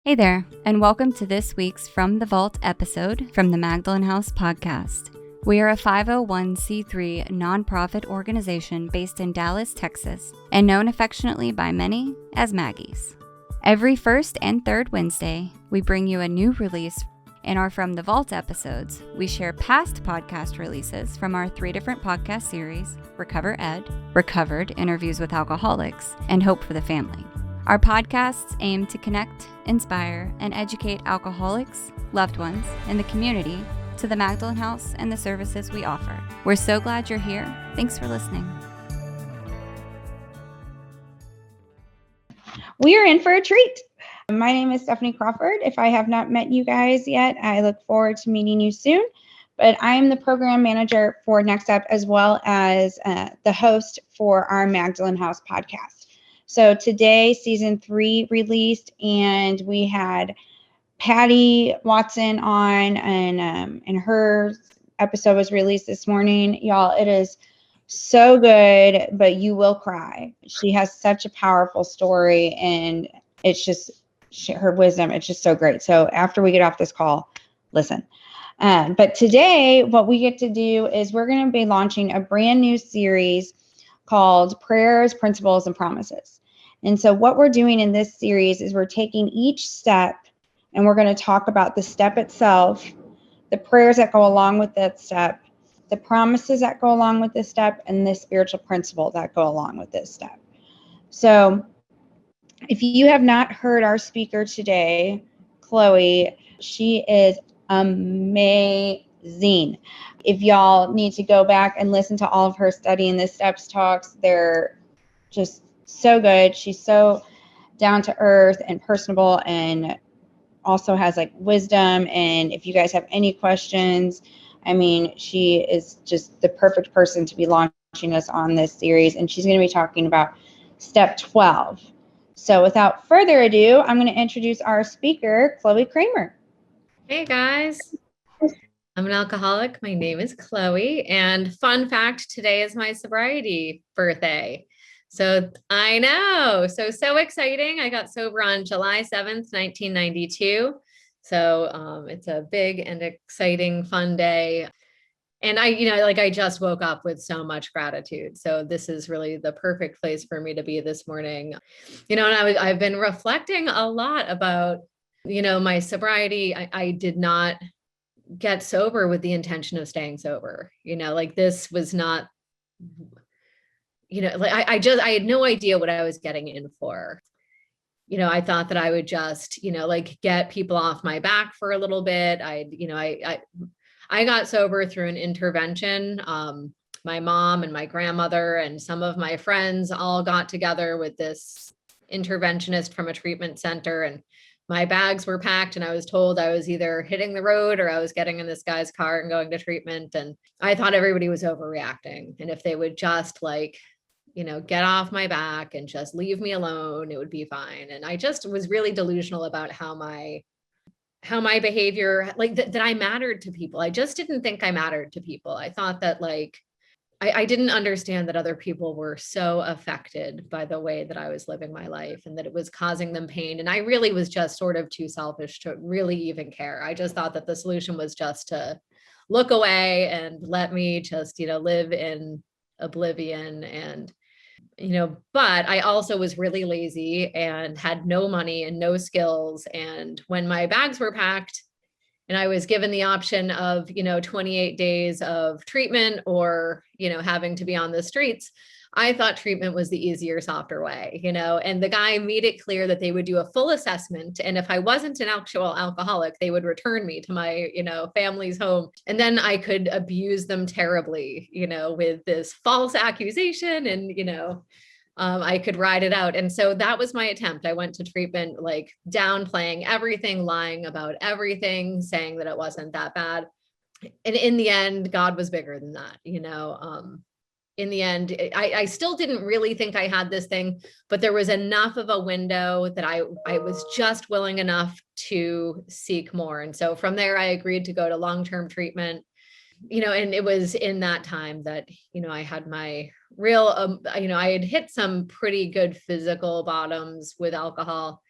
Hey there, and welcome to this week's From the Vault episode from the Magdalen House podcast. We are a 501c3 nonprofit organization based in Dallas, Texas, and known affectionately by many as Maggies. Every first and third Wednesday, we bring you a new release. In our From the Vault episodes, we share past podcast releases from our 3 different podcast series, Recover Ed, Recovered Interviews with Alcoholics, and Hope for the Family. Our podcasts aim to connect, inspire, and educate alcoholics, loved ones, and the community to the Magdalen House and the services we offer. We're so glad you're here. Thanks for listening. We are in for a treat. My name is Stephanie Crawford. If I have not met you guys yet, I look forward to meeting you soon. But I am the program manager for Next Up, as well as the host for our Magdalen House podcast. So today, season 3 released, and we had Patty Watson on, and her episode was released this morning. Y'all, it is so good, but you will cry. She has such a powerful story, and it's just her wisdom. It's just so great. So after we get off this call, listen. But today, what we get to do is we're going to be launching a brand new series called Prayers, Principles, and Promises. And so what we're doing in this series is we're taking each step and we're going to talk about the step itself, the prayers that go along with that step, the promises that go along with this step, and the spiritual principle that go along with this step. So if you have not heard our speaker today, Chloe, she is amazing. If y'all need to go back and listen to all of her study and the steps talks, they're just so good. She's so down to earth and personable, and also has like wisdom. And if you guys have any questions, I mean, she is just the perfect person to be launching us on this series. And she's going to be talking about step 12. So without further ado, I'm going to introduce our speaker, Chloe Cramer. Hey guys, I'm an alcoholic. My name is Chloe, and fun fact, today is my sobriety birthday. So I know, so exciting. I got sober on July 7th, 1992. So it's a big and exciting, fun day. And I just woke up with so much gratitude. So this is really the perfect place for me to be this morning. And I've been reflecting a lot about, my sobriety. I did not get sober with the intention of staying sober. This was not, I had no idea what I was getting in for. I thought that I would just, get people off my back for a little bit. I got sober through an intervention. My mom and my grandmother and some of my friends all got together with this interventionist from a treatment center, and my bags were packed, and I was told I was either hitting the road or I was getting in this guy's car and going to treatment. And I thought everybody was overreacting. And if they would just get off my back and just leave me alone, it would be fine. And I just was really delusional about how my behavior, that I mattered to people. I just didn't think I mattered to people. I thought that I didn't understand that other people were so affected by the way that I was living my life, and that it was causing them pain. And I really was just sort of too selfish to really even care. I just thought that the solution was just to look away and let me just, live in oblivion. And but I also was really lazy and had no money and no skills. And when my bags were packed and I was given the option of, 28 days of treatment or, having to be on the streets, I thought treatment was the easier, softer way, and the guy made it clear that they would do a full assessment. And if I wasn't an actual alcoholic, they would return me to my, family's home. And then I could abuse them terribly, with this false accusation, and, I could ride it out. And so that was my attempt. I went to treatment, downplaying everything, lying about everything, saying that it wasn't that bad. And in the end, God was bigger than that. In the end, I still didn't really think I had this thing, but there was enough of a window that I was just willing enough to seek more. And so from there, I agreed to go to long-term treatment. And it was in that time that, I had my real, I had hit some pretty good physical bottoms with alcohol,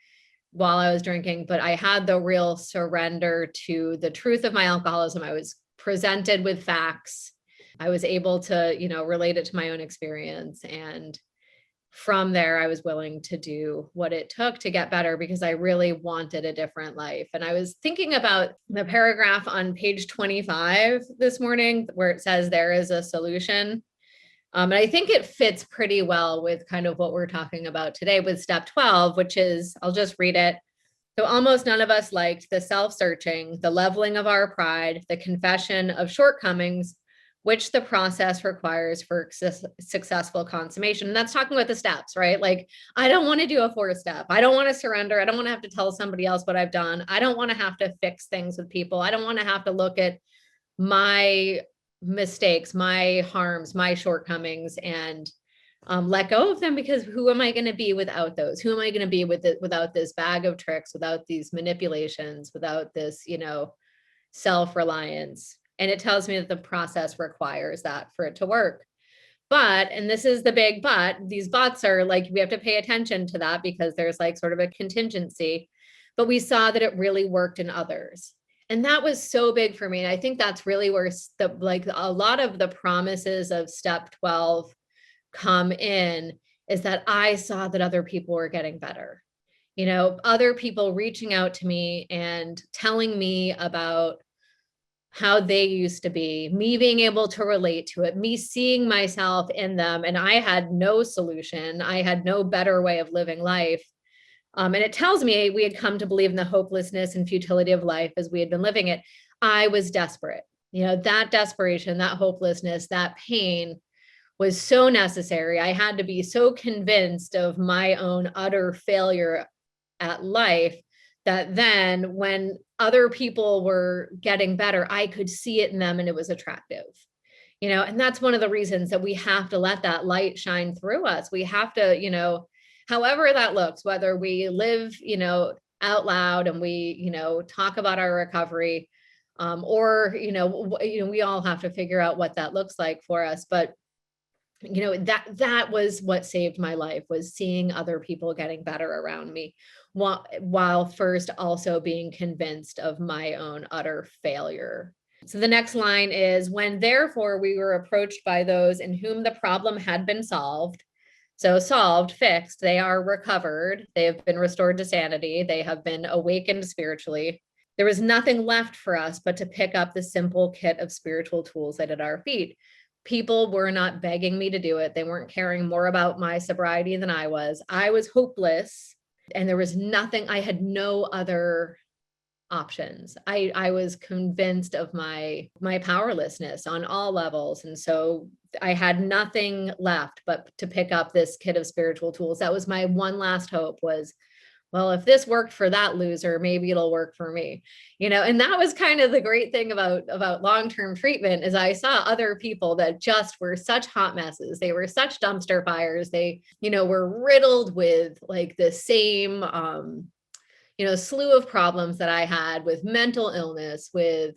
while I was drinking, but I had the real surrender to the truth of my alcoholism. I was presented with facts. I was able to, relate it to my own experience. And from there, I was willing to do what it took to get better because I really wanted a different life. And I was thinking about the paragraph on page 25 this morning where it says there is a solution. And I think it fits pretty well with kind of what we're talking about today with step 12, which is, I'll just read it. So almost none of us liked the self-searching, the leveling of our pride, the confession of shortcomings, which the process requires for successful consummation. And that's talking about the steps, right? Like, I don't want to do a 4-step. I don't want to surrender. I don't want to have to tell somebody else what I've done. I don't want to have to fix things with people. I don't want to have to look at my mistakes, my harms, my shortcomings, and let go of them, because who am I going to be without those? Who am I going to be without this bag of tricks, without these manipulations, without this, self-reliance? And it tells me that the process requires that for it to work. But, and this is the big but, these buts are like, we have to pay attention to that because there's like sort of a contingency, but we saw that it really worked in others. And that was so big for me. And I think that's really where a lot of the promises of step 12 come in, is that I saw that other people were getting better. Other people reaching out to me and telling me about how they used to be, me being able to relate to it, me seeing myself in them. And I had no solution. I had no better way of living life. And it tells me we had come to believe in the hopelessness and futility of life as we had been living it. I was desperate. That desperation, that hopelessness, that pain was so necessary. I had to be so convinced of my own utter failure at life that then when other people were getting better, I could see it in them and it was attractive. And that's one of the reasons that we have to let that light shine through us. We have to, however that looks, whether we live, out loud and we, talk about our recovery, or, we all have to figure out what that looks like for us. But, that was what saved my life, was seeing other people getting better around me, while first also being convinced of my own utter failure. So the next line is, when therefore we were approached by those in whom the problem had been solved. So solved, fixed, they are recovered, they have been restored to sanity, they have been awakened spiritually. There was nothing left for us but to pick up the simple kit of spiritual tools laid at our feet. People were not begging me to do it. They weren't caring more about my sobriety than I was. I was hopeless, and there was nothing, I had no other options. I was convinced of my powerlessness on all levels. And so I had nothing left but to pick up this kit of spiritual tools. That was my one last hope, was, well, if this worked for that loser, maybe it'll work for me, and that was kind of the great thing about long-term treatment, is I saw other people that just were such hot messes. They were such dumpster fires. They, were riddled with like the same, slew of problems that I had, with mental illness, with,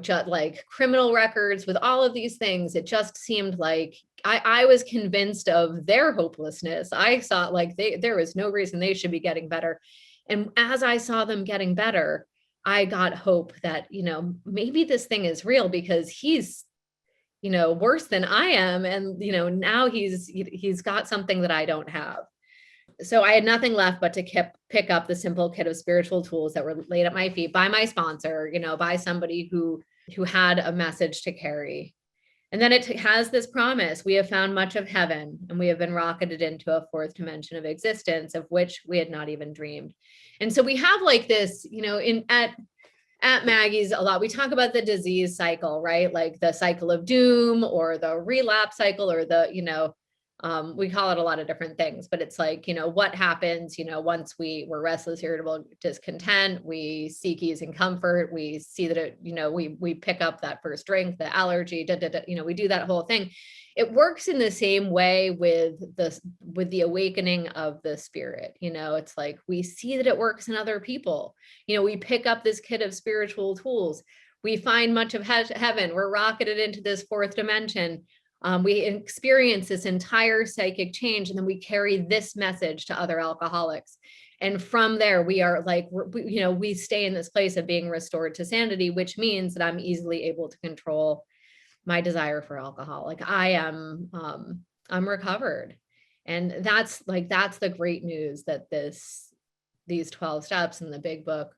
just like criminal records, with all of these things. It just seemed like I was convinced of their hopelessness. I saw like there was no reason they should be getting better. And as I saw them getting better, I got hope that, maybe this thing is real, because he's, worse than I am. And, now he's got something that I don't have. So I had nothing left but to pick up the simple kit of spiritual tools that were laid at my feet by my sponsor, by somebody who had a message to carry. And then it has this promise: we have found much of heaven, and we have been rocketed into a fourth dimension of existence, of which we had not even dreamed. And so we have like this, at Maggie's a lot, we talk about the disease cycle, right? Like the cycle of doom, or the relapse cycle, or the, we call it a lot of different things, but it's like, what happens, once we're restless, irritable, discontent, we seek ease and comfort, we see that it, we pick up that first drink, the allergy, we do that whole thing. It works in the same way with the awakening of the spirit. It's like, we see that it works in other people. We pick up this kit of spiritual tools. We find much of heaven. We're rocketed into this fourth dimension. We experience this entire psychic change, and then we carry this message to other alcoholics. And from there, we are like, we stay in this place of being restored to sanity, which means that I'm easily able to control my desire for alcohol. Like I'm recovered. And that's the great news that these 12 steps in the big book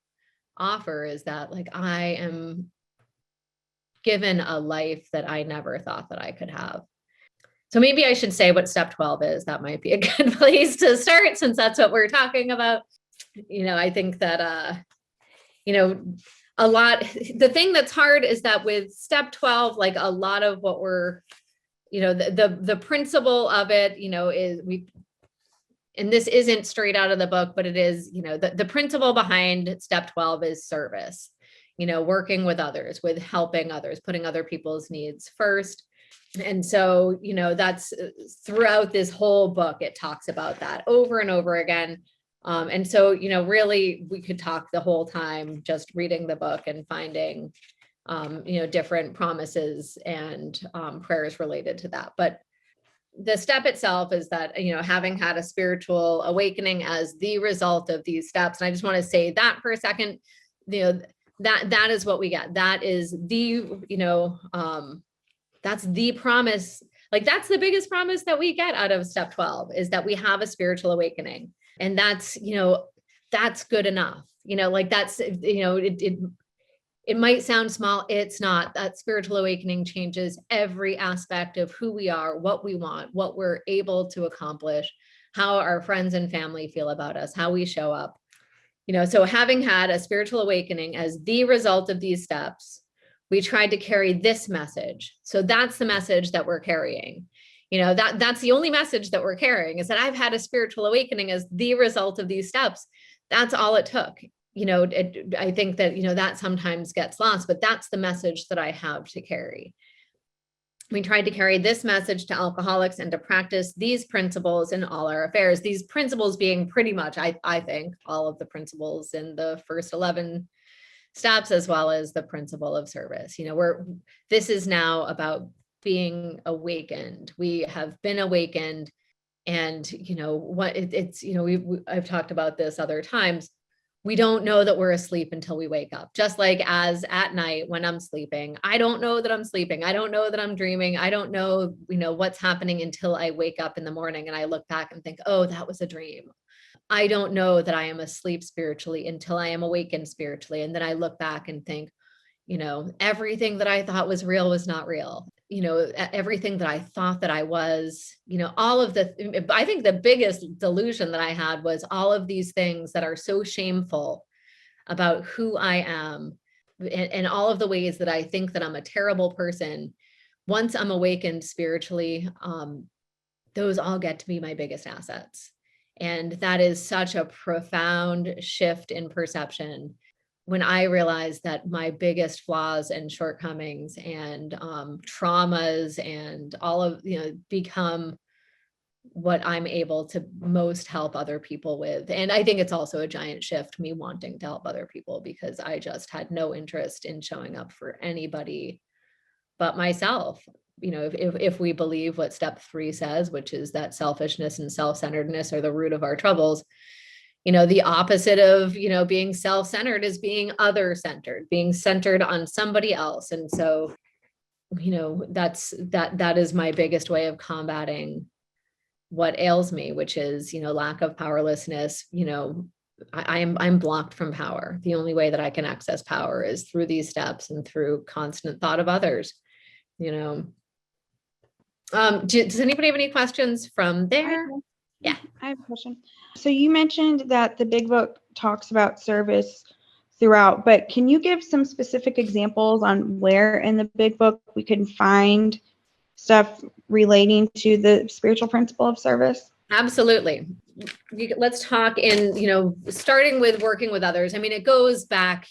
offer, is that like I am given a life that I never thought that I could have. So maybe I should say what step 12 is. That might be a good place to start, since that's what we're talking about. I think that, the thing that's hard is that with step 12, like a lot of what we're, the principle of it, is and this isn't straight out of the book, but it is, the principle behind step 12 is service, working with others, with helping others, putting other people's needs first. And so, that's throughout this whole book, it talks about that over and over again. And so, really, we could talk the whole time just reading the book and finding, different promises and prayers related to that. But the step itself is that, having had a spiritual awakening as the result of these steps. And I just want to say that for a second, that is what we get. That is the, that's the promise. Like that's the biggest promise that we get out of step 12, is that we have a spiritual awakening. And that's, that's good enough, like that's, it might sound small. It's not. That spiritual awakening changes every aspect of who we are, what we want, what we're able to accomplish, how our friends and family feel about us, how we show up. So having had a spiritual awakening as the result of these steps, we tried to carry this message. So that's the message that we're carrying. That's the only message that we're carrying, is that I've had a spiritual awakening as the result of these steps. That's all it took. I think that, that sometimes gets lost, but that's the message that I have to carry. We tried to carry this message to alcoholics and to practice these principles in all our affairs. These principles being pretty much, I think, all of the principles in the first 11 steps, as well as the principle of service. This is now about being awakened. We have been awakened, and I've talked about this other times. We don't know that we're asleep until we wake up. Just like as at night when I'm sleeping, I don't know that I'm sleeping. I don't know that I'm dreaming. I don't know, what's happening until I wake up in the morning and I look back and think, oh, that was a dream. I don't know that I am asleep spiritually until I am awakened spiritually. And then I look back and think, everything that I thought was real was not real. Everything that I thought that I was, I think the biggest delusion that I had was all of these things that are so shameful about who I am, and all of the ways that I think that I'm a terrible person. Once I'm awakened spiritually, those all get to be my biggest assets. And that is such a profound shift in perception, when I realized that my biggest flaws and shortcomings and traumas and all of, become what I'm able to most help other people with. And I think it's also a giant shift, me wanting to help other people, because I just had no interest in showing up for anybody but myself. If we believe what step 3 says, which is that selfishness and self-centeredness are the root of our troubles, the opposite of, being self-centered is being other-centered, being centered on somebody else. And so, that is my biggest way of combating what ails me, which is, lack of powerlessness. I'm blocked from power. The only way that I can access power is through these steps and through constant thought of others. Does anybody have any questions from there? Yeah. I have a question. So you mentioned that the big book talks about service throughout, but can you give some specific examples on where in the big book we can find stuff relating to the spiritual principle of service? Absolutely. Let's talk in, starting with working with others. I mean, it goes back,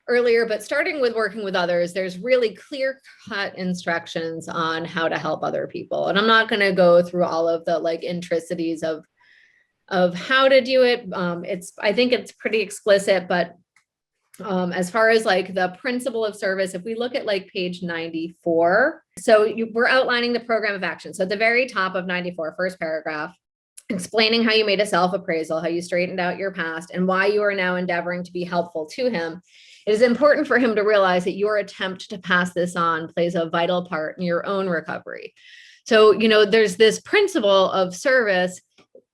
earlier, but starting with working with others, there's really clear-cut instructions on how to help other people. And I'm not going to go through all of the intricacies of how to do it. I think it's pretty explicit, but as far as the principle of service, if we look at page 94, so we're outlining the program of action. So at the very top of 94, first paragraph, explaining how you made a self-appraisal, how you straightened out your past, and why you are now endeavoring to be helpful to him, it is important for him to realize that your attempt to pass this on plays a vital part in your own recovery. So, there's this principle of service.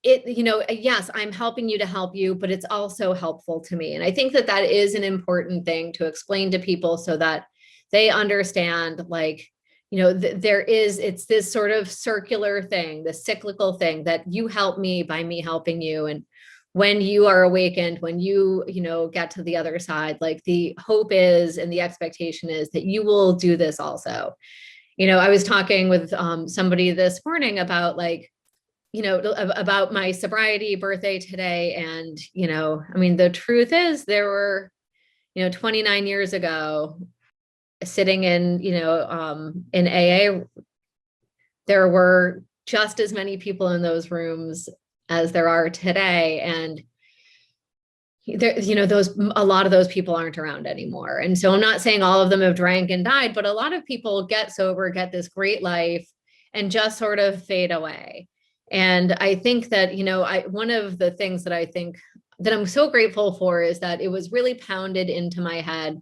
Yes, I'm helping you to help you, but it's also helpful to me. And I think that that is an important thing to explain to people so that they understand, it's this sort of circular thing, the cyclical thing, that you help me by me helping you. And when you are awakened, when you get to the other side, like the hope is and the expectation is that you will do this also. I was talking with somebody this morning about about my sobriety birthday today. And, the truth is there were, 29 years ago, sitting in AA, there were just as many people in those rooms as there are today. And there, a lot of those people aren't around anymore. And so I'm not saying all of them have drank and died, but a lot of people get sober, get this great life, and just sort of fade away. And I think that, one of the things that I think that I'm so grateful for is that it was really pounded into my head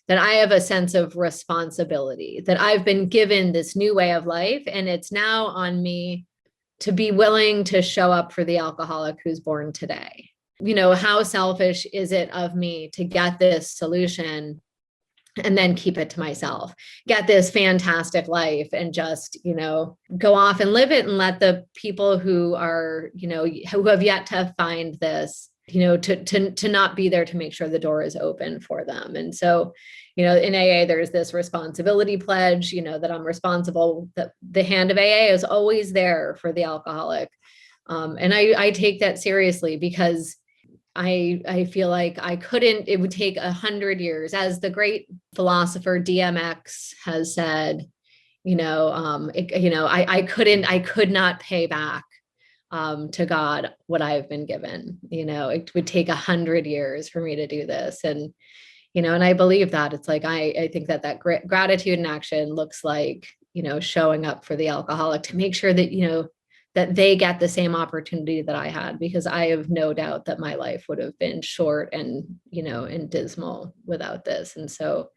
that I have a sense of responsibility, that I've been given this new way of life, and it's now on me to be willing to show up for the alcoholic who's born today. How selfish is it of me to get this solution and then keep it to myself, get this fantastic life and just, go off and live it, and let the people who are, who have yet to find this, to not be there to make sure the door is open for them. And so, in AA, there's this responsibility pledge, that I'm responsible, that the hand of AA is always there for the alcoholic. And I take that seriously, because I feel like it would take 100 years, as the great philosopher DMX has said, I could not pay back to God what I've been given. It would take 100 years for me to do this. And, and I believe that. It's like, I think that gratitude in action looks like, showing up for the alcoholic to make sure that, that they get the same opportunity that I had, because I have no doubt that my life would have been short and, and dismal without this. And so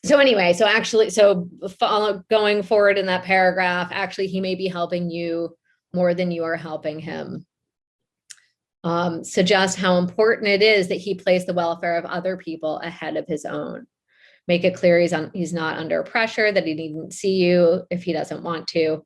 anyway, going forward in that paragraph, actually, he may be helping you more than you are helping him. Suggest how important it is that he place the welfare of other people ahead of his own. Make it clear he's not under pressure, that he needn't see you if he doesn't want to.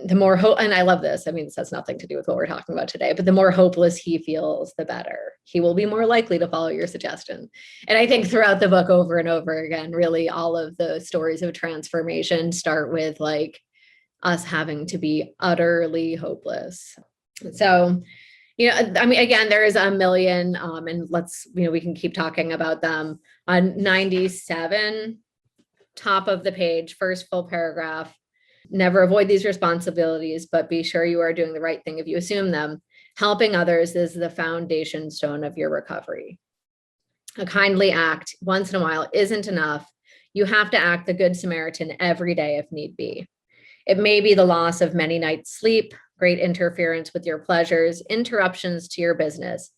The more and I love this. I mean, this has nothing to do with what we're talking about today, but the more hopeless he feels, the better. He will be more likely to follow your suggestion. And I think throughout the book, over and over again, really all of the stories of transformation start with us having to be utterly hopeless. So, again, there is a million, and we can keep talking about them. On 97, top of the page, first full paragraph. Never avoid these responsibilities, but be sure you are doing the right thing if you assume them. Helping others is the foundation stone of your recovery. A kindly act once in a while isn't enough. You have to act the Good Samaritan every day if need be. It may be the loss of many nights' sleep, great interference with your pleasures, interruptions to your business.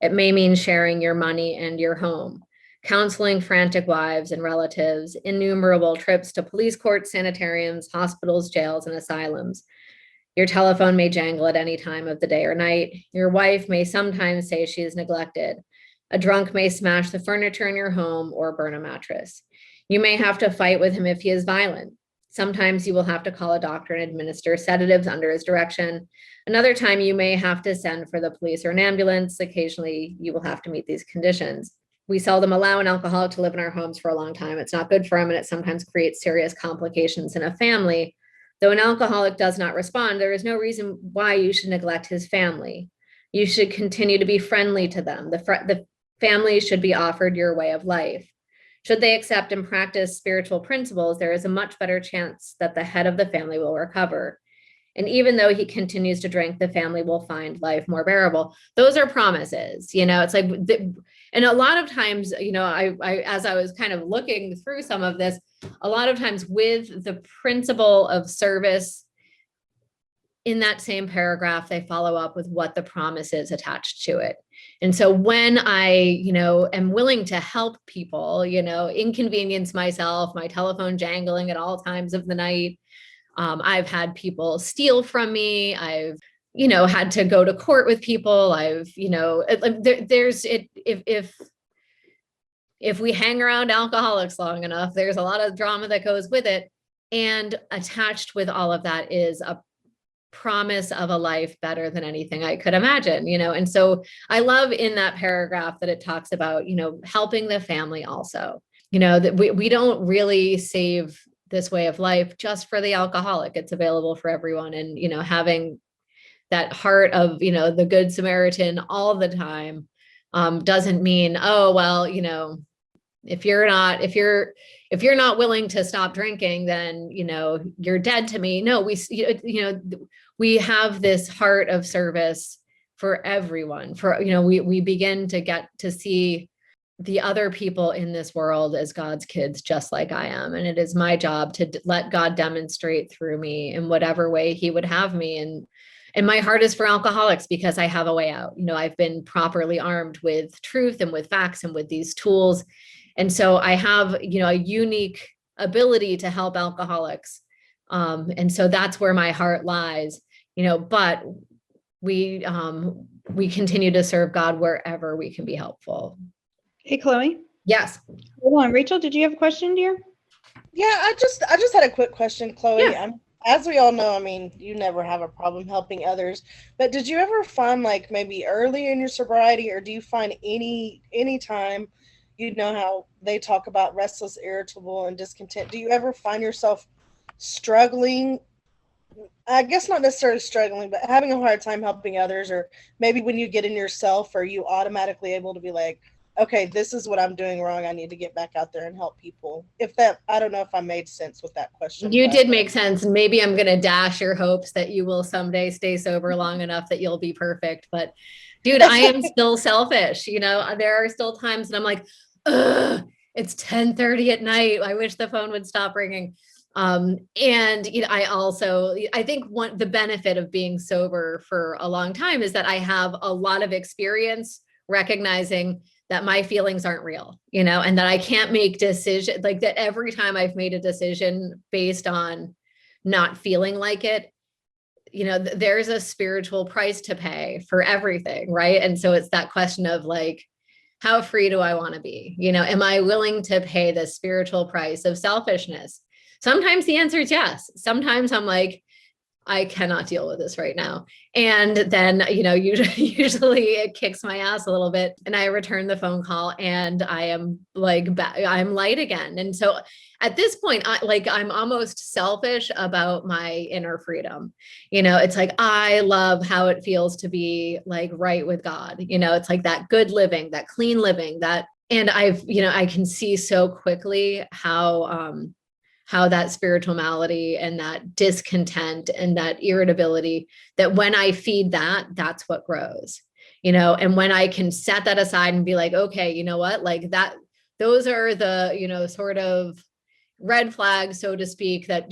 It may mean sharing your money and your home, counseling frantic wives and relatives, innumerable trips to police courts, sanitariums, hospitals, jails, and asylums. Your telephone may jangle at any time of the day or night. Your wife may sometimes say she is neglected. A drunk may smash the furniture in your home or burn a mattress. You may have to fight with him if he is violent. Sometimes you will have to call a doctor and administer sedatives under his direction. Another time you may have to send for the police or an ambulance. Occasionally you will have to meet these conditions. We seldom allow an alcoholic to live in our homes for a long time. It's not good for him, and it sometimes creates serious complications in a family. Though an alcoholic does not respond, there is no reason why you should neglect his family. You should continue to be friendly to them. The family should be offered your way of life. Should they accept and practice spiritual principles, there is a much better chance that the head of the family will recover. And even though he continues to drink, the family will find life more bearable. Those are promises, it's like, and a lot of times, I as I was kind of looking through some of this, a lot of times with the principle of service, in that same paragraph, they follow up with what the promise is attached to it. And so when I, am willing to help people, inconvenience myself, my telephone jangling at all times of the night. I've had people steal from me. I've, had to go to court with people. I've, there's it, if we hang around alcoholics long enough, there's a lot of drama that goes with it. And attached with all of that is a promise of a life better than anything I could imagine, and so I love in that paragraph that it talks about, helping the family also, that we don't really save this way of life just for the alcoholic. It's available for everyone. And, having that heart of, the Good Samaritan all the time doesn't mean, oh, well, if you're not willing to stop drinking, then, you're dead to me. No, we have this heart of service for everyone. We begin to get to see the other people in this world as God's kids, just like I am. And it is my job to let God demonstrate through me in whatever way he would have me. And my heart is for alcoholics because I have a way out. I've been properly armed with truth and with facts and with these tools. And so I have, a unique ability to help alcoholics. And so that's where my heart lies, but we continue to serve God wherever we can be helpful. Hey, Chloe. Yes. Hold on. Rachel, did you have a question, dear? Yeah, I just had a quick question, Chloe. Yeah. As we all know, you never have a problem helping others, but did you ever find, like, maybe early in your sobriety, or do you find any time, how they talk about restless, irritable, and discontent, do you ever find yourself struggling? I guess not necessarily struggling, but having a hard time helping others, or maybe when you get in yourself, are you automatically able to be like, okay, this is what I'm doing wrong. I need to get back out there and help people. I don't know if I made sense with that question. You did make sense. Maybe I'm going to dash your hopes that you will someday stay sober long enough that you'll be perfect. But dude, I am still selfish. There are still times that I'm like, ugh, it's 10:30 at night. I wish the phone would stop ringing. And I think the benefit of being sober for a long time is that I have a lot of experience recognizing that my feelings aren't real, and that I can't make decisions like that. Every time I've made a decision based on not feeling like it, there's a spiritual price to pay for everything. Right. And so it's that question of like, how free do I want to be? Am I willing to pay the spiritual price of selfishness? Sometimes the answer is yes. Sometimes I'm like, I cannot deal with this right now. And then, usually it kicks my ass a little bit and I return the phone call and I am like, I'm light again. And so at this point, I'm almost selfish about my inner freedom. It's like, I love how it feels to be like right with God. It's like that good living, that clean living, and I can see so quickly how that spiritual malady and that discontent and that irritability, that when I feed that, that's what grows, and when I can set that aside and be like, okay, you know what, like that, those are the, sort of red flags, so to speak, that,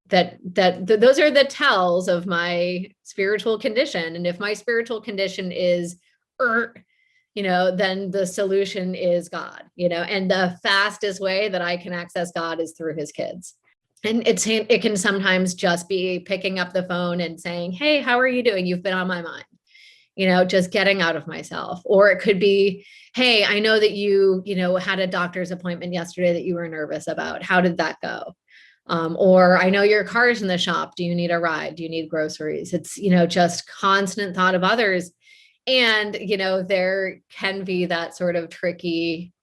those are the tells of my spiritual condition. And if my spiritual condition is, then the solution is God, and the fastest way that I can access God is through his kids. And it can sometimes just be picking up the phone and saying, hey, how are you doing? You've been on my mind, just getting out of myself. Or it could be, hey, I know that you had a doctor's appointment yesterday that you were nervous about. How did that go? Or I know your car's in the shop. Do you need a ride? Do you need groceries? It's, just constant thought of others. And, there can be that sort of tricky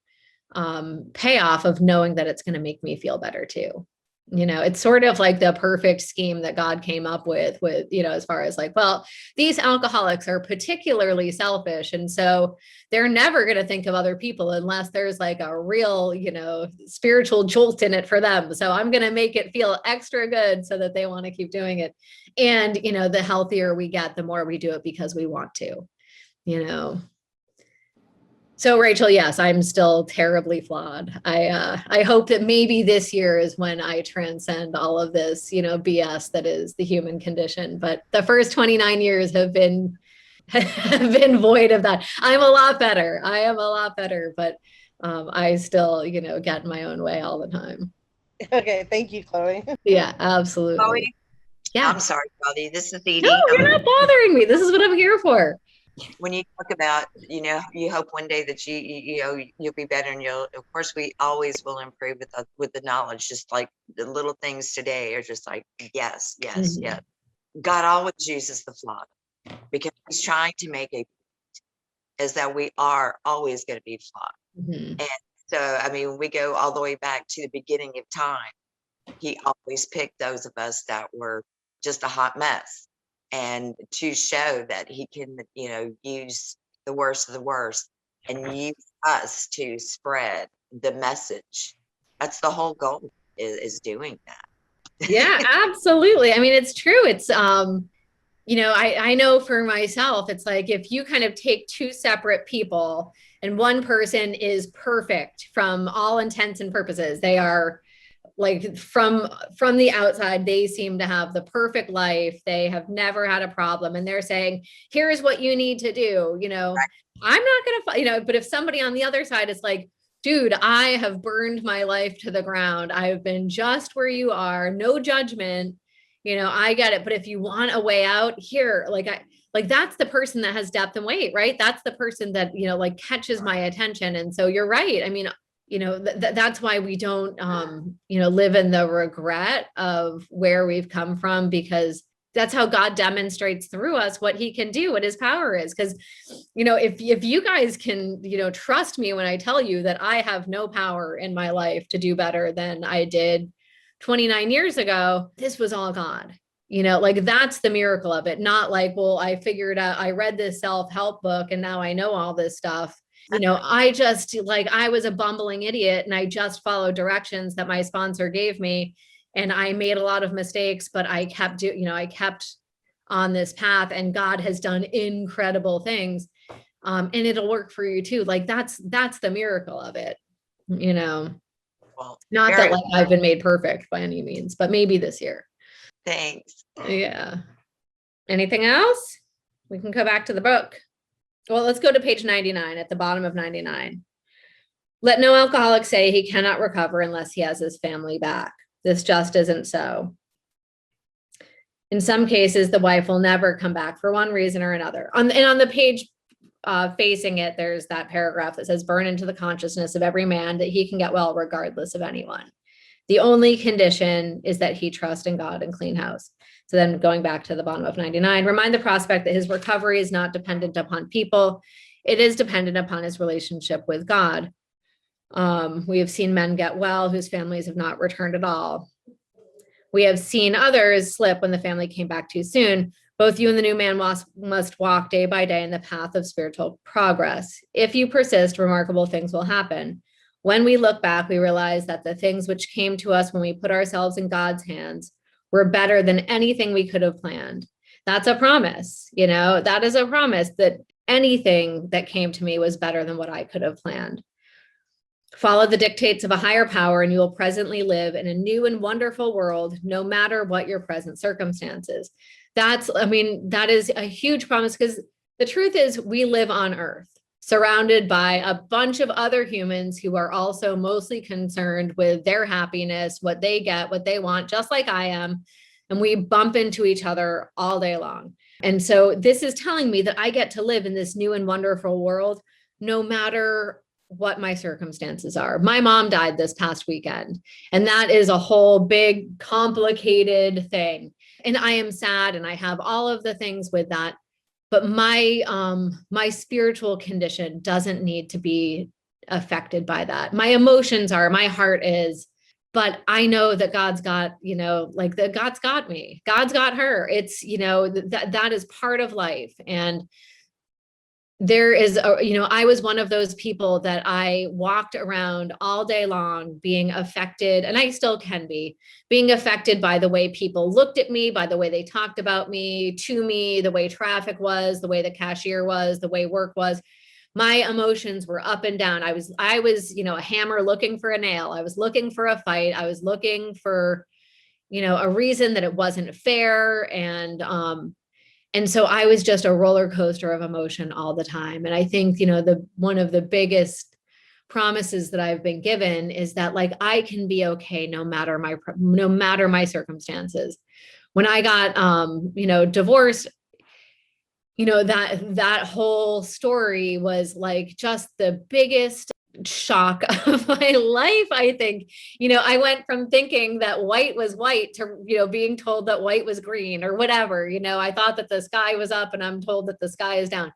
payoff of knowing that it's going to make me feel better too. It's sort of like the perfect scheme that God came up with, as far as like, well, these alcoholics are particularly selfish. And so they're never going to think of other people unless there's like a real, spiritual jolt in it for them. So I'm going to make it feel extra good so that they want to keep doing it. And, the healthier we get, the more we do it because we want to. So Rachel, yes, I'm still terribly flawed. I hope that maybe this year is when I transcend all of this, BS that is the human condition. But the first 29 years have been have been void of that. I'm a lot better. I am a lot better, but I still, get in my own way all the time. Okay, thank you, Chloe. Yeah, absolutely. Chloe, Yeah. I'm sorry, Chloe. This is Edie. No, you're not bothering me. This is what I'm here for. When you talk about, you hope one day that you'll be better, and of course, we always will improve with the knowledge. Just like the little things today are just like, yes, yes, Mhm. yes. God always uses the flawed because He's trying to make is that we are always going to be flawed. Mhm. And so, I mean, when we go all the way back to the beginning of time, He always picked those of us that were just a hot mess, and to show that He can, use the worst of the worst and use us to spread the message. That's the whole goal, is doing that. Yeah, absolutely. I mean, it's true. It's, I know for myself, it's like if you kind of take two separate people and one person is perfect from all intents and purposes, they are like from the outside, they seem to have the perfect life. They have never had a problem. And they're saying, here's what you need to do. I'm not going to, but if somebody on the other side is like, dude, I have burned my life to the ground. I've been just where you are, no judgment. I get it. But if you want a way out here, that's the person that has depth and weight, right? That's the person that, catches my attention. And so you're right. I mean, that's why we don't, live in the regret of where we've come from, because that's how God demonstrates through us what He can do, what His power is. Because, if you guys can, trust me when I tell you that I have no power in my life to do better than I did 29 years ago, this was all God. That's the miracle of it. Not like, well, I figured out, I read this self-help book and now I know all this stuff. I just I was a bumbling idiot and I just followed directions that my sponsor gave me. And I made a lot of mistakes, but I kept I kept on this path, and God has done incredible things. And it'll work for you too. That's the miracle of it, Well, not that I've been made perfect by any means, but maybe this year. Thanks. Yeah. Anything else? We can go back to the book. Well, let's go to page 99, at the bottom of 99. Let no alcoholic say he cannot recover unless he has his family back. This just isn't so. In some cases, the wife will never come back for one reason or another. On the page facing it, there's that paragraph that says, burn into the consciousness of every man that he can get well regardless of anyone. The only condition is that he trust in God and clean house. So then going back to the bottom of 99, remind the prospect that his recovery is not dependent upon people. It is dependent upon his relationship with God. We have seen men get well whose families have not returned at all. We have seen others slip when the family came back too soon. Both you and the new man must walk day by day in the path of spiritual progress. If you persist, remarkable things will happen. When we look back, we realize that the things which came to us when we put ourselves in God's hands were better than anything we could have planned. That's a promise, that is a promise, that anything that came to me was better than what I could have planned. Follow the dictates of a higher power and you will presently live in a new and wonderful world, no matter what your present circumstances. That is a huge promise, because the truth is we live on earth, surrounded by a bunch of other humans who are also mostly concerned with their happiness, what they get, what they want, just like I am. And we bump into each other all day long. And so this is telling me that I get to live in this new and wonderful world, no matter what my circumstances are. My mom died this past weekend, and that is a whole big, complicated thing. And I am sad, and I have all of the things with that. But my spiritual condition doesn't need to be affected by that. My emotions are, my heart is, but I know that God's got, God's got me. God's got her. It's, that is part of life. And there is, I was one of those people that I walked around all day long being affected, and I still can be, being affected by the way people looked at me, by the way they talked about me, to me, the way traffic was, the way the cashier was, the way work was. my emotions were up and down. I was, a hammer looking for a nail. I was looking for a fight. I was looking for, a reason that it wasn't fair. And so I was just a roller coaster of emotion all the time. And I think, one of the biggest promises that I've been given is that like, I can be okay no matter my circumstances. When I got, divorced, that whole story was like just the biggest shock of my life. I think, I went from thinking that white was white to, being told that white was green or whatever. I thought that the sky was up and I'm told that the sky is down.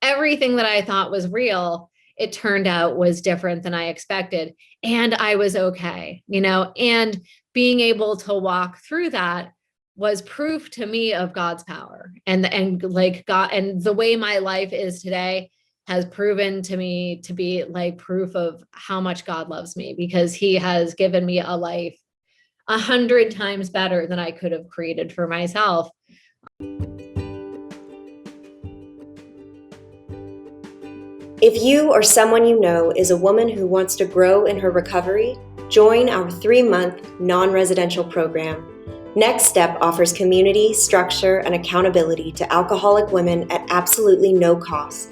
Everything that I thought was real, it turned out was different than I expected. And I was okay, and being able to walk through that was proof to me of God's power, and like God, and the way my life is today has proven to me to be like proof of how much God loves me, because he has given me a life 100 times better than I could have created for myself. If you or someone you know is a woman who wants to grow in her recovery, join our 3-month non-residential program. Next Step offers community, structure, and accountability to alcoholic women at absolutely no cost.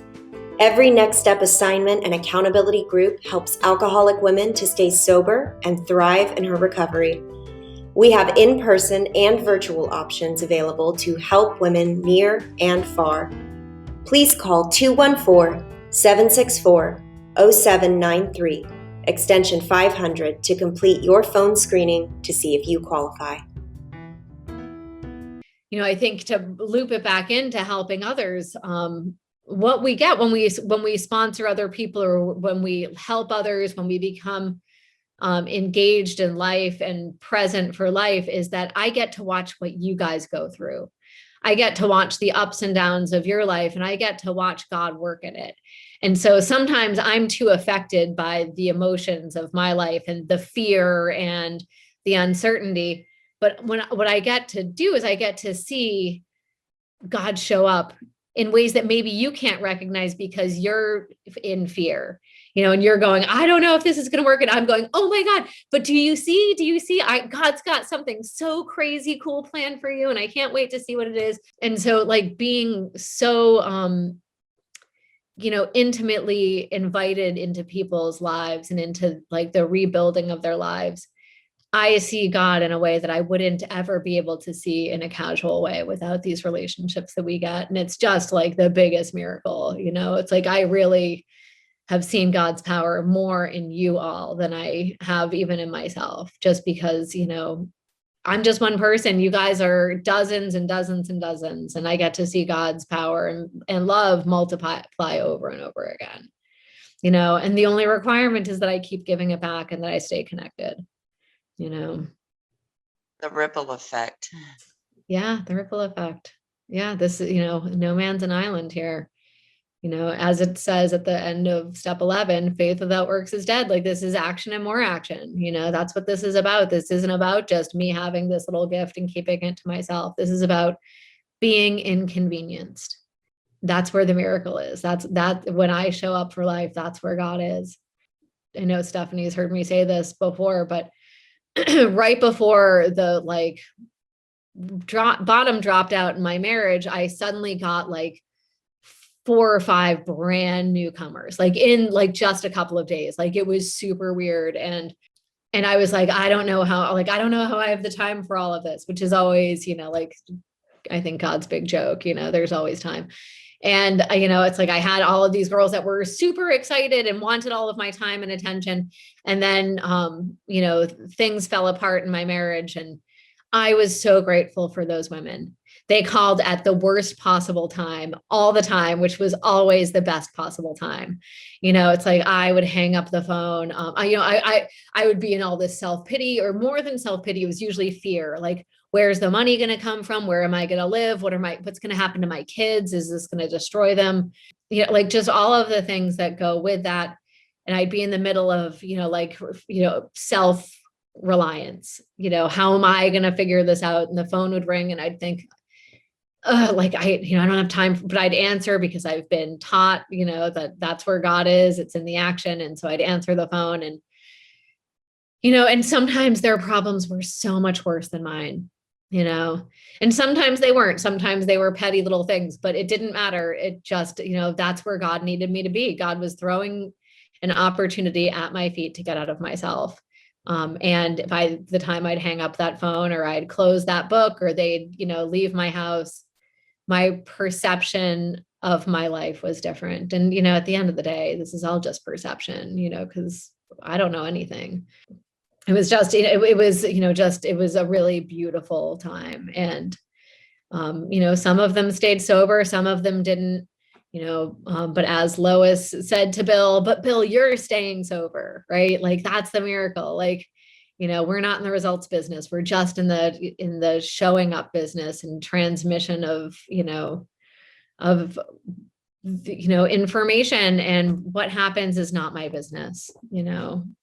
Every Next Step assignment and accountability group helps alcoholic women to stay sober and thrive in her recovery. We have in-person and virtual options available to help women near and far. Please call 214-764-0793, extension 500 to complete your phone screening to see if you qualify. I think to loop it back into helping others, what we get when we sponsor other people, or when we help others, when we become engaged in life and present for life, is that I get to watch what you guys go through. I get to watch the ups and downs of your life, and I get to watch God work in it. And so sometimes I'm too affected by the emotions of my life and the fear and the uncertainty. But what I get to do is I get to see God show up in ways that maybe you can't recognize because you're in fear, and you're going, I don't know if this is going to work. And I'm going, oh my God, but do you see, God's got something so crazy cool planned for you. And I can't wait to see what it is. And so like being so, intimately invited into people's lives and into like the rebuilding of their lives, I see God in a way that I wouldn't ever be able to see in a casual way without these relationships that we get. And it's just like the biggest miracle, it's like, I really have seen God's power more in you all than I have even in myself, just because, I'm just one person. You guys are dozens and dozens and dozens, and I get to see God's power and love multiply over and over again, and the only requirement is that I keep giving it back and that I stay connected. The ripple effect. Yeah, the ripple effect. Yeah, this is, no man's an island here. As it says at the end of step 11, faith without works is dead. Like, this is action and more action. That's what this is about. This isn't about just me having this little gift and keeping it to myself. This is about being inconvenienced. That's where the miracle is. That when I show up for life, that's where God is. I know Stephanie's heard me say this before, but right before the bottom dropped out in my marriage, I suddenly got like 4 or 5 brand newcomers, like in like just a couple of days. Like, it was super weird. And I was like, I don't know how I have the time for all of this, which is always, I think God's big joke, there's always time. And, it's like, I had all of these girls that were super excited and wanted all of my time and attention. And then, things fell apart in my marriage. And I was so grateful for those women. They called at the worst possible time all the time, which was always the best possible time. It's like, I would hang up the phone. I would be in all this self-pity, or more than self-pity, it was usually fear. Like, where's the money going to come from? Where am I going to live? What's going to happen to my kids? Is this going to destroy them? Like just all of the things that go with that. And I'd be in the middle of, self-reliance, how am I going to figure this out? And the phone would ring and I'd think, like I don't have time, but I'd answer because I've been taught, that that's where God is. It's in the action. And so I'd answer the phone and, and sometimes their problems were so much worse than mine, and sometimes they weren't. Sometimes they were petty little things, but it didn't matter. It just, that's where God needed me to be. God was throwing an opportunity at my feet to get out of myself. And by the time I'd hang up that phone or I'd close that book or they'd, leave my house, my perception of my life was different. And, at the end of the day, this is all just perception, because I don't know anything. It was just, it was a really beautiful time. And, some of them stayed sober, some of them didn't, but as Lois said to Bill, but Bill, you're staying sober, right? Like, that's the miracle. Like, we're not in the results business. We're just in the showing up business and transmission of information, and what happens is not my business,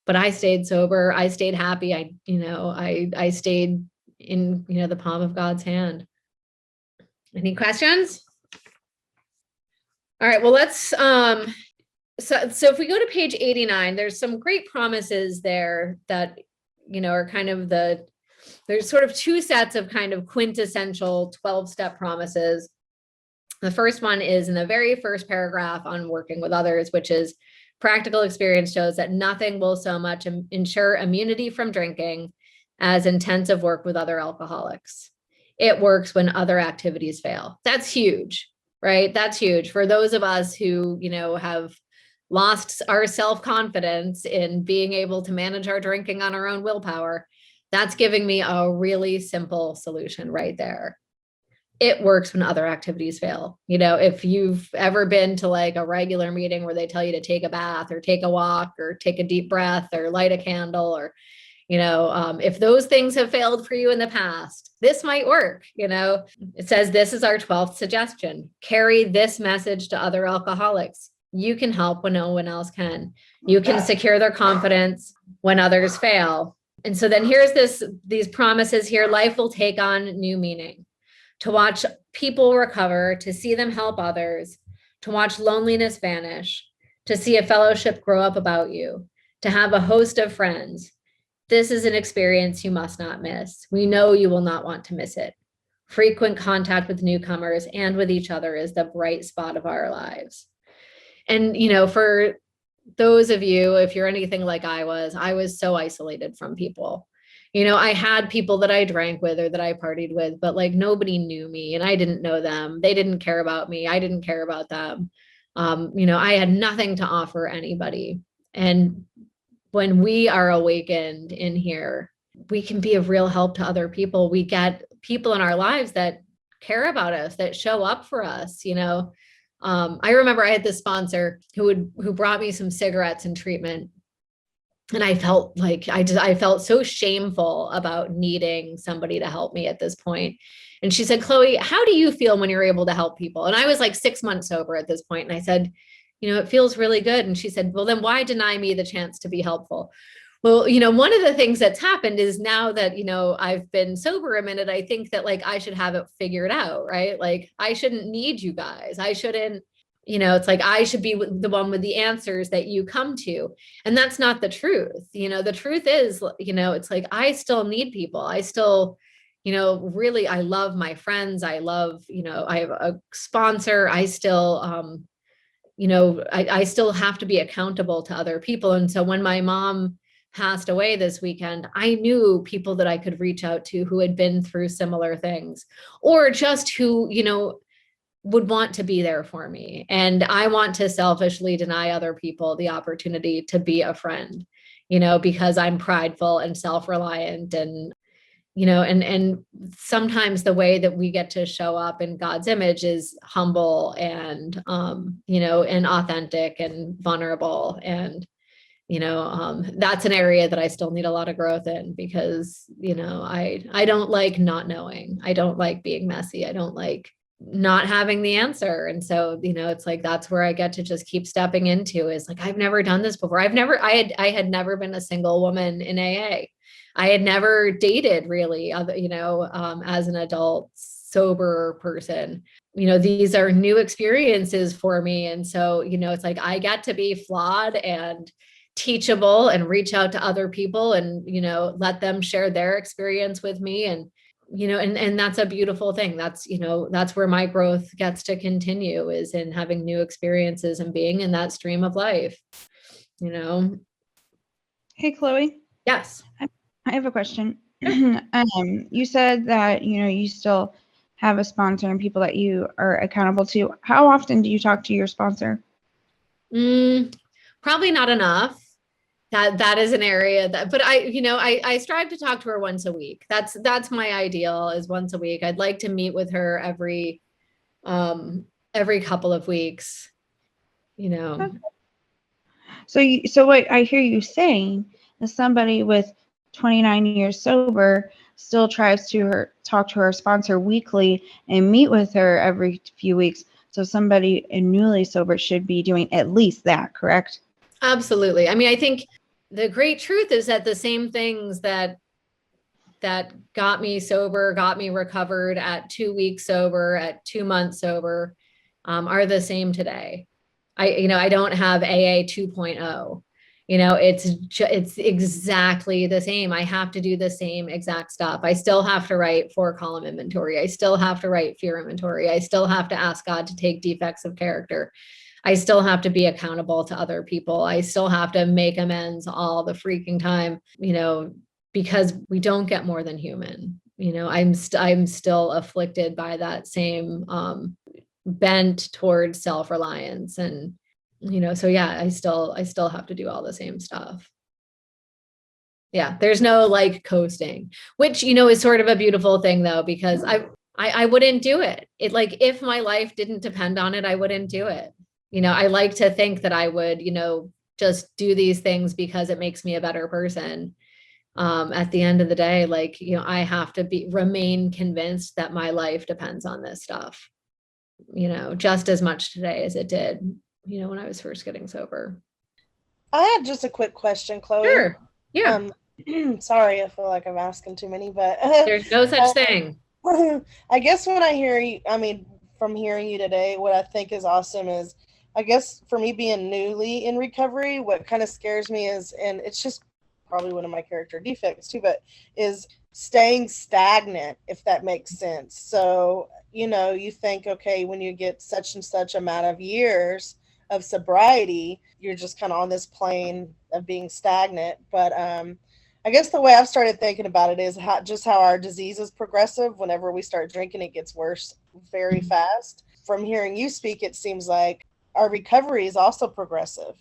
but I stayed sober. I stayed happy. I stayed in, the palm of God's hand. Any questions? All right, well, let's, so if we go to page 89, there's some great promises there that, are kind of there's sort of two sets of kind of quintessential 12-step promises. The first one is in the very first paragraph on working with others, which is practical experience shows that nothing will so much ensure immunity from drinking as intensive work with other alcoholics. It works when other activities fail. That's huge, right? That's huge for those of us who, have lost our self-confidence in being able to manage our drinking on our own willpower. That's giving me a really simple solution right there. It works when other activities fail. If you've ever been to like a regular meeting where they tell you to take a bath or take a walk or take a deep breath or light a candle or, if those things have failed for you in the past, this might work. It says, this is our 12th suggestion. Carry this message to other alcoholics. You can help when no one else can. You can secure their confidence when others fail. And so then here's these promises here. Life will take on new meaning. To watch people recover, to see them help others, to watch loneliness vanish, to see a fellowship grow up about you, to have a host of friends. This is an experience you must not miss. We know you will not want to miss it. Frequent contact with newcomers and with each other is the bright spot of our lives. And, for those of you, if you're anything like I was so isolated from people. I had people that I drank with or that I partied with, but like nobody knew me and I didn't know them. They didn't care about me. I didn't care about them. I had nothing to offer anybody. And when we are awakened in here, we can be of real help to other people. We get people in our lives that care about us, that show up for us. I remember I had this sponsor who brought me some cigarettes in treatment. And I felt like I felt so shameful about needing somebody to help me at this point. And she said, Chloe, how do you feel when you're able to help people? And I was like 6 months sober at this point. And I said, it feels really good. And she said, well, then why deny me the chance to be helpful? Well, one of the things that's happened is now that, I've been sober a minute, I think that like I should have it figured out, right? Like I shouldn't need you guys. I shouldn't, it's like I should be the one with the answers that you come to. And that's not the truth. The truth is, it's like I still need people. I still, really, I love my friends. I love, I have a sponsor. I still, I still have to be accountable to other people. And so when my mom passed away this weekend, I knew people that I could reach out to who had been through similar things, or just who, would want to be there for me. And I want to selfishly deny other people the opportunity to be a friend, because I'm prideful and self-reliant and, and sometimes the way that we get to show up in God's image is humble and, and authentic and vulnerable. And, that's an area that I still need a lot of growth in because, I don't like not knowing. I don't like being messy. I don't like not having the answer. And so, it's like, that's where I get to just keep stepping into is like, I've never done this before. I had never been a single woman in AA. I had never dated really, as an adult sober person. These are new experiences for me. And so, it's like I get to be flawed and teachable and reach out to other people and, let them share their experience with me. And, and that's a beautiful thing. That's where my growth gets to continue, is in having new experiences and being in that stream of life, Hey, Chloe. Yes. I have a question. You said that, you still have a sponsor and people that you are accountable to. How often do you talk to your sponsor? Probably not enough. That is an area but I strive to talk to her once a week. That's my ideal, is once a week. I'd like to meet with her every couple of weeks, Okay. So what I hear you saying is somebody with 29 years sober still tries to talk to her sponsor weekly and meet with her every few weeks. So somebody newly sober should be doing at least that, correct? Absolutely. I mean, I think the great truth is that the same things that got me sober, got me recovered at 2 weeks sober, at 2 months sober, are the same today. I don't have AA 2.0. It's exactly the same. I have to do the same exact stuff. I still have to write 4-column inventory. I still have to write fear inventory. I still have to ask God to take defects of character. I still have to be accountable to other people. I still have to make amends all the freaking time, because we don't get more than human. I'm still afflicted by that same bent towards self-reliance. And, so yeah, I still have to do all the same stuff. Yeah. There's no like coasting, which, is sort of a beautiful thing though, because I wouldn't do it. If my life didn't depend on it, I wouldn't do it. I like to think that I would, just do these things because it makes me a better person. At the end of the day, I have to remain convinced that my life depends on this stuff, just as much today as it did, when I was first getting sober. I had just a quick question, Chloe. Sure. Yeah. Sorry, I feel like I'm asking too many, but there's no such thing. I guess when I hear you, from hearing you today, what I think is awesome is, I guess for me being newly in recovery, what kind of scares me is, and it's just probably one of my character defects too, but is staying stagnant, if that makes sense. So, you think, okay, when you get such and such amount of years of sobriety, you're just kind of on this plane of being stagnant. But I guess the way I've started thinking about it is how our disease is progressive. Whenever we start drinking, it gets worse very fast. From hearing you speak, it seems like our recovery is also progressive.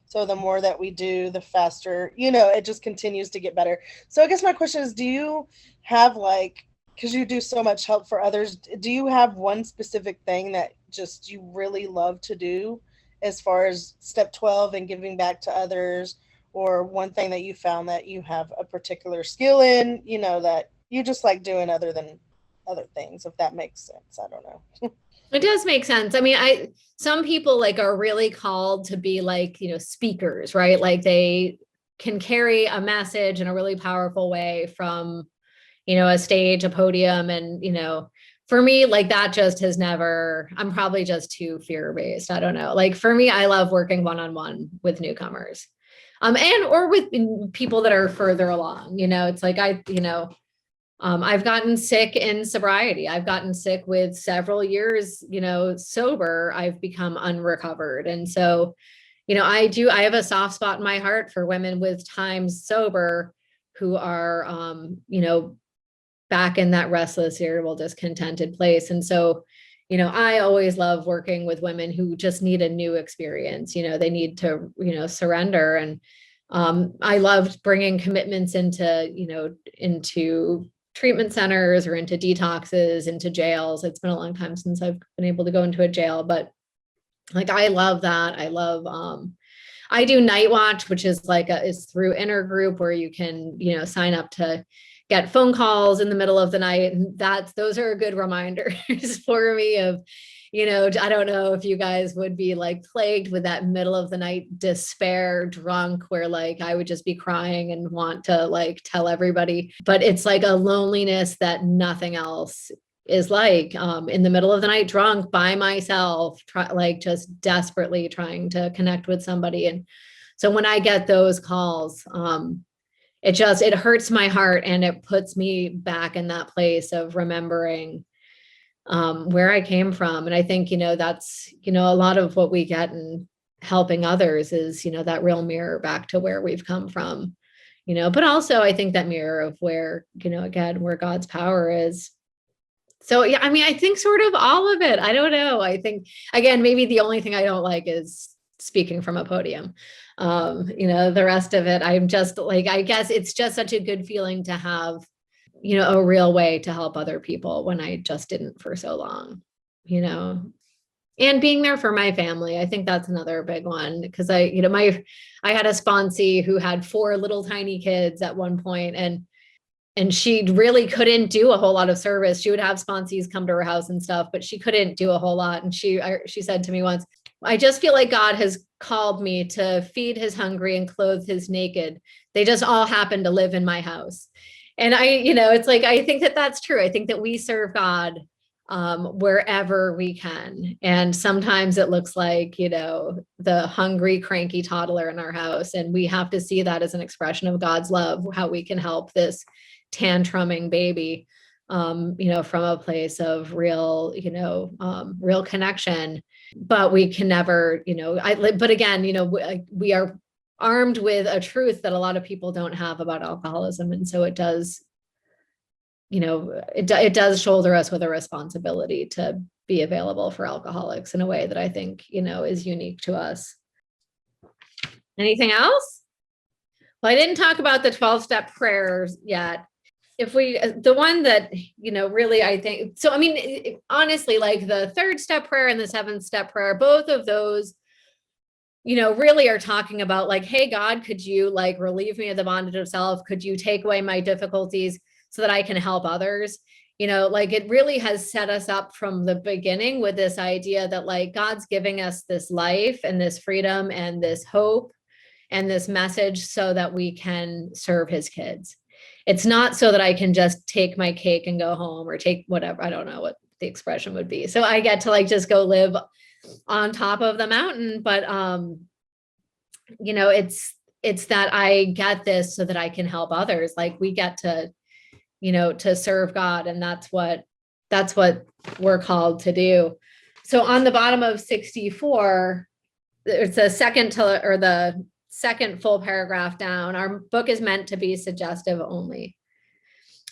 So the more that we do, the faster, it just continues to get better. So I guess my question is, do you have because you do so much help for others, do you have one specific thing that just you really love to do as far as step 12 and giving back to others, or one thing that you found that you have a particular skill in, that you just like doing other than other things, if that makes sense? I don't know. It does make sense. I mean, some people are really called to be speakers, right? They can carry a message in a really powerful way from, a stage, a podium. And, for me, that just has never, I'm probably just too fear-based. I don't know. For me, I love working one-on-one with newcomers, or with people that are further along, it's I've gotten sick in sobriety. I've gotten sick with several years, sober. I've become unrecovered. And so, I have a soft spot in my heart for women with time sober who are, back in that restless, irritable, discontented place. And so, I always love working with women who just need a new experience. They need to, surrender. And I loved bringing commitments into treatment centers or into detoxes, into jails. It's been a long time since I've been able to go into a jail, but I love that. I love, I do Night Watch, which is is through Intergroup, where you can, sign up to get phone calls in the middle of the night. And those are good reminders for me of, I don't know if you guys would be plagued with that middle of the night despair drunk where I would just be crying and want to tell everybody, but it's a loneliness that nothing else is like, in the middle of the night, drunk by myself, just desperately trying to connect with somebody. And so when I get those calls, it hurts my heart, and it puts me back in that place of remembering where I came from. And I think, that's, a lot of what we get in helping others is, that real mirror back to where we've come from, but also I think that mirror of where, again, where God's power is. So, yeah, I mean, I think sort of all of it. I don't know. I think, again, maybe the only thing I don't like is speaking from a podium. The rest of it, I'm just like, I guess it's just such a good feeling to have, a real way to help other people when I just didn't for so long, and being there for my family. I think that's another big one, because I had a sponsee who had 4 little tiny kids at one point, and she really couldn't do a whole lot of service. She would have sponsees come to her house and stuff, but she couldn't do a whole lot. And she said to me once, I just feel like God has called me to feed his hungry and clothe his naked. They just all happen to live in my house. And it's like, I think that that's true. I think that we serve God wherever we can. And sometimes it looks like, the hungry, cranky toddler in our house. And we have to see that as an expression of God's love, how we can help this tantruming baby, from a place of real, real connection. But we can never, but again, we are armed with a truth that a lot of people don't have about alcoholism. And so it does, it does shoulder us with a responsibility to be available for alcoholics in a way that I think, is unique to us. Anything else? Well, I didn't talk about the 12-step prayers yet. The one that, really, I think, so, I mean, honestly, like the 3rd step prayer and the 7th step prayer, both of those, really are talking about like, hey, God, could you like relieve me of the bondage of self? Could you take away my difficulties so that I can help others? Like it really has set us up from the beginning with this idea that like God's giving us this life and this freedom and this hope and this message so that we can serve his kids. It's not so that I can just take my cake and go home, or take whatever, I don't know what the expression would be. So I get to like just go live on top of the mountain. But, it's that I get this so that I can help others. Like we get to, to serve God. And that's what we're called to do. So on the bottom of 64, it's the second full paragraph down. Our book is meant to be suggestive only.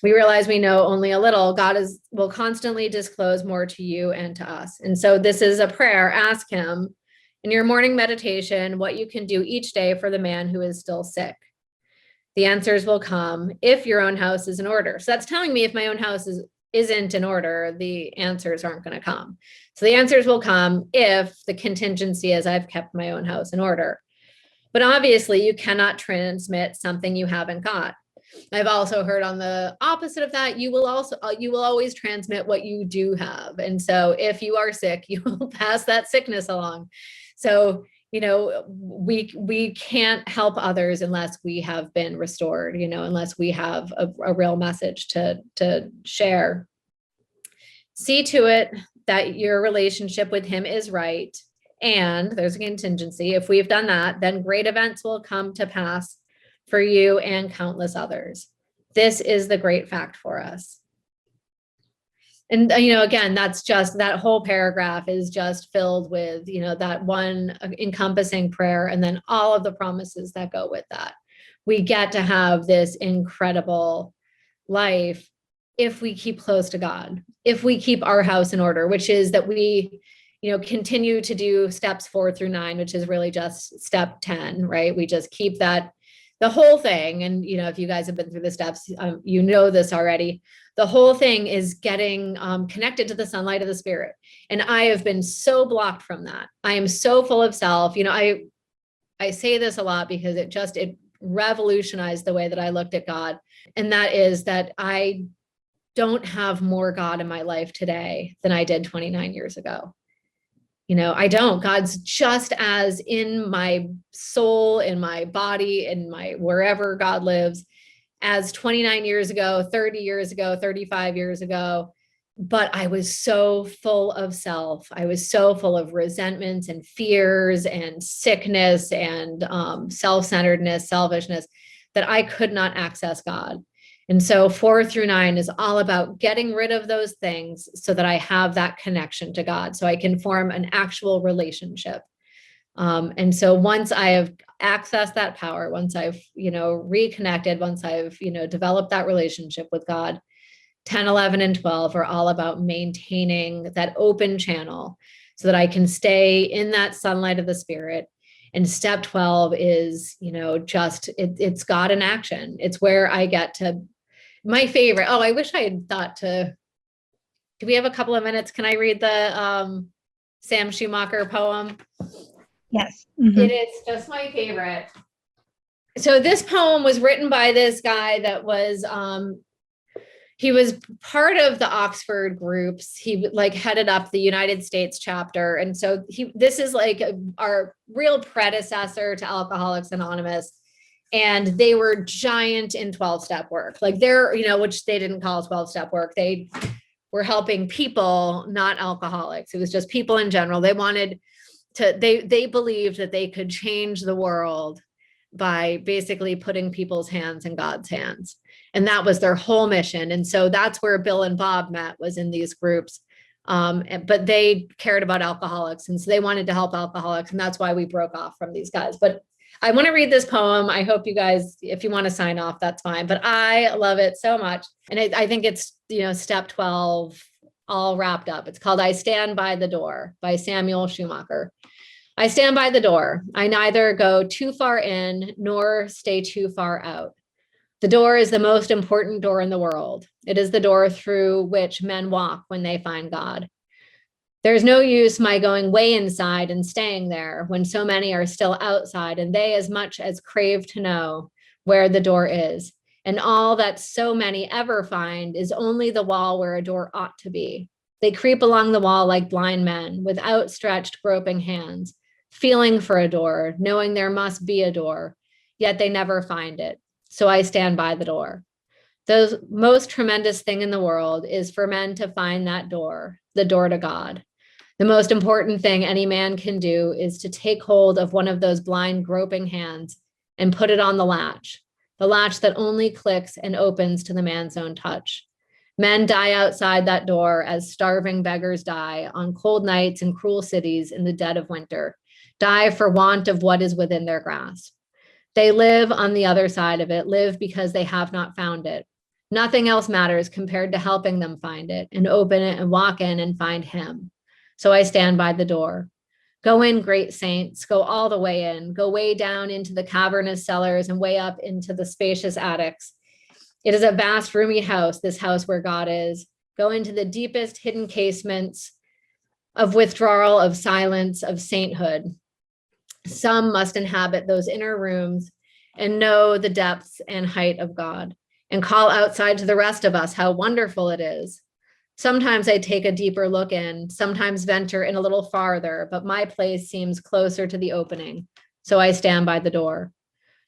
We realize we know only a little. God will constantly disclose more to you and to us. And so this is a prayer. Ask him in your morning meditation what you can do each day for the man who is still sick. The answers will come if your own house is in order. So that's telling me if my own house isn't in order, the answers aren't going to come. So the answers will come if the contingency is I've kept my own house in order. But obviously you cannot transmit something you haven't got. I've also heard on the opposite of that, you will always transmit what you do have. And so if you are sick, you will pass that sickness along. So, we can't help others unless we have been restored, unless we have a real message to share. See to it that your relationship with him is right. And there's a contingency. If we've done that, then great events will come to pass for you and countless others. This is the great fact for us. And, again, that's just, that whole paragraph is just filled with, that one encompassing prayer and then all of the promises that go with that. We get to have this incredible life if we keep close to God, if we keep our house in order, which is that we, continue to do steps 4 through 9, which is really just step 10, right? We just keep that, the whole thing. And, if you guys have been through the steps, this already. The whole thing is getting connected to the sunlight of the Spirit. And I have been so blocked from that. I am so full of self. I say this a lot because it revolutionized the way that I looked at God. And that is that I don't have more God in my life today than I did 29 years ago. I don't. God's just as in my soul, in my body, in my wherever God lives, as 29 years ago, 30 years ago, 35 years ago. But I was so full of self. I was so full of resentments and fears and sickness and self-centeredness, selfishness, that I could not access God. And so 4 through 9 is all about getting rid of those things so that I have that connection to God, so I can form an actual relationship. And so once I have accessed that power, once I've, reconnected, once I've, developed that relationship with God, 10, 11, and 12 are all about maintaining that open channel so that I can stay in that sunlight of the spirit. And step 12 is, it's God in action. It's where I get to my favorite. Oh, I wish I had thought to, do we have a couple of minutes? Can I read the Sam Schumacher poem? Yes. It is just my favorite. So this poem was written by this guy that was, he was part of the Oxford groups. He headed up the United States chapter. And so this is our real predecessor to Alcoholics Anonymous. And they were giant in 12-step work. Which they didn't call 12-step work. They were helping people, not alcoholics. It was just people in general. They wanted to, they believed that they could change the world by basically putting people's hands in God's hands. And that was their whole mission. And so that's where Bill and Bob met, was in these groups. But they cared about alcoholics. And so they wanted to help alcoholics. And that's why we broke off from these guys. But I want to read this poem. I hope you guys, if you want to sign off, that's fine. But I love it so much. And I think it's, step 12 all wrapped up. It's called I Stand by the Door by Samuel Schumacher. I stand by the door. I neither go too far in nor stay too far out. The door is the most important door in the world. It is the door through which men walk when they find God. There's no use my going way inside and staying there when so many are still outside, and they as much as crave to know where the door is. And all that so many ever find is only the wall where a door ought to be. They creep along the wall like blind men with outstretched, groping hands, feeling for a door, knowing there must be a door, yet they never find it. So I stand by the door. The most tremendous thing in the world is for men to find that door, the door to God. The most important thing any man can do is to take hold of one of those blind, groping hands and put it on the latch that only clicks and opens to the man's own touch. Men die outside that door as starving beggars die on cold nights in cruel cities in the dead of winter, die for want of what is within their grasp. They live on the other side of it, live because they have not found it. Nothing else matters compared to helping them find it and open it and walk in and find him. So I stand by the door. Go in, great saints, go all the way in, go way down into the cavernous cellars and way up into the spacious attics. It is a vast, roomy house, this house where God is. Go into the deepest hidden casements of withdrawal, of silence, of sainthood. Some must inhabit those inner rooms and know the depths and height of God and call outside to the rest of us how wonderful it is. Sometimes I take a deeper look in, sometimes venture in a little farther, but my place seems closer to the opening, so I stand by the door.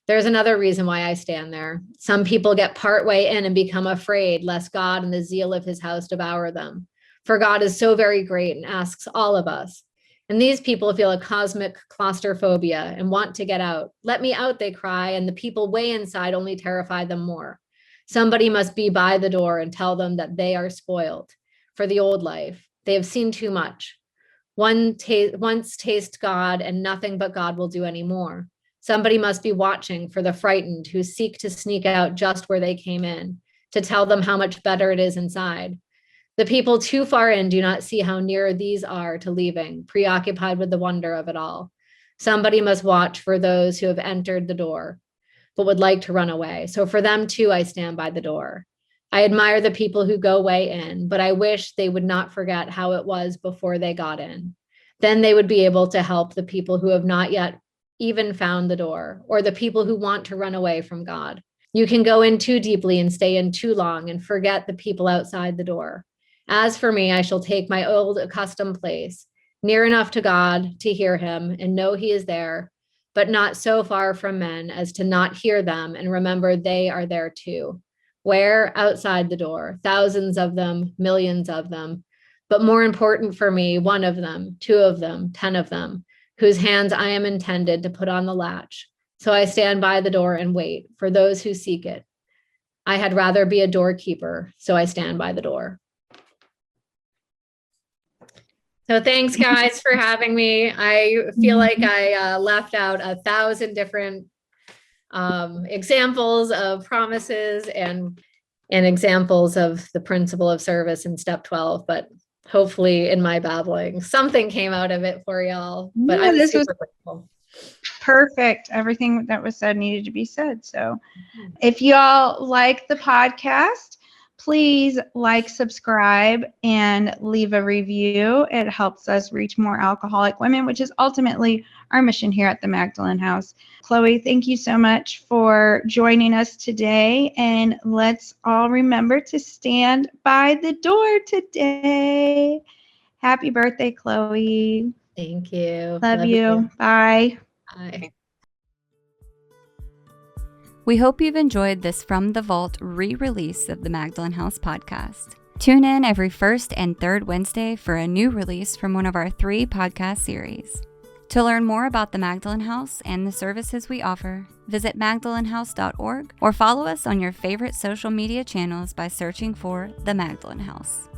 There's another reason why I stand there. Some people get partway in and become afraid lest God and the zeal of his house devour them. For God is so very great and asks all of us. And these people feel a cosmic claustrophobia and want to get out. Let me out, they cry, and the people way inside only terrify them more. Somebody must be by the door and tell them that they are spoiled for the old life. They have seen too much. Once taste God and nothing but God will do any more. Somebody must be watching for the frightened who seek to sneak out just where they came in, to tell them how much better it is inside. The people too far in do not see how near these are to leaving, preoccupied with the wonder of it all. Somebody must watch for those who have entered the door, but would like to run away. So for them too, I stand by the door. I admire the people who go way in, but I wish they would not forget how it was before they got in. Then they would be able to help the people who have not yet even found the door, or the people who want to run away from God. You can go in too deeply and stay in too long and forget the people outside the door. As for me, I shall take my old accustomed place, near enough to God to hear him and know he is there, but not so far from men as to not hear them and remember they are there too, Where? Outside the door. Thousands of them, millions of them. But more important for me, one of them, 2 of them, 10 of them, whose hands I am intended to put on the latch. So I stand by the door and wait for those who seek it. I had rather be a doorkeeper, so I stand by the door. So thanks, guys, for having me. I feel like I left out 1,000 different examples of promises and examples of the principle of service in step 12, but hopefully in my babbling, something came out of it for y'all. But I'm super grateful. Perfect. Everything that was said needed to be said. So if y'all like the podcast, please like, subscribe, and leave a review. It helps us reach more alcoholic women, which is ultimately our mission here at the Magdalen House. Chloe, thank you so much for joining us today. And let's all remember to stand by the door today. Happy birthday, Chloe. Thank you. Love you. Bye. Bye. We hope you've enjoyed this From the Vault re-release of the Magdalen House podcast. Tune in every first and third Wednesday for a new release from one of our 3 podcast series. To learn more about the Magdalen House and the services we offer, visit magdalenhouse.org or follow us on your favorite social media channels by searching for the Magdalen House.